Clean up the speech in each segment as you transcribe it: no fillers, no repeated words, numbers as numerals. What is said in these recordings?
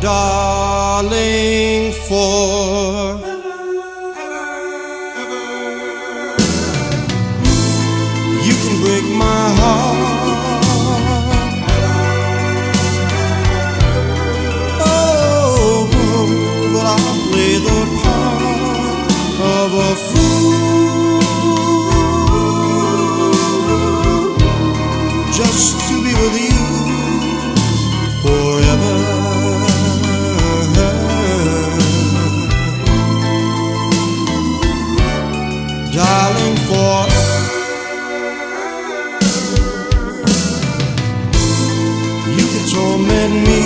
darling, for you can break my heart. Oh, but I'll play the part of a fool just to be with you forever. Darling, for you can torment me,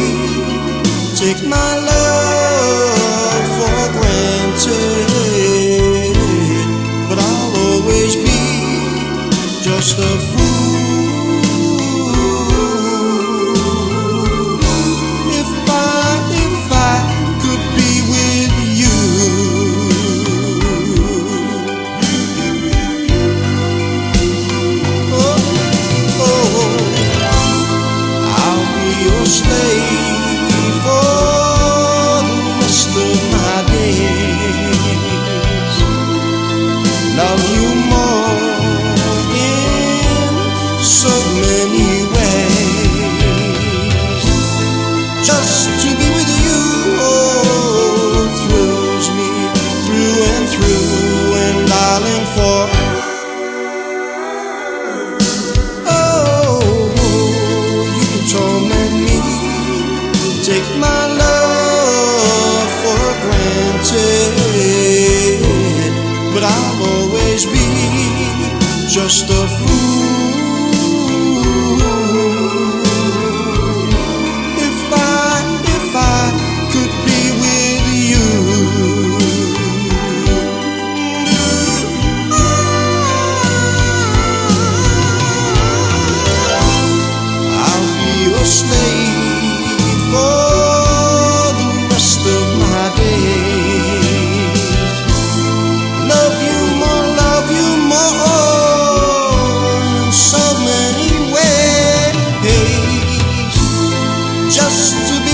take my love for granted, but I'll always be just a fool if I could be with you. Your slave for the rest of my days. Love you more in so many ways. Just to be with you, oh, thrills me through and through. And darling, for take my love for granted, but I'll always be just a fool if I could be with you. I'll be your slave for the rest of my days. Love you more in so many ways. Just to be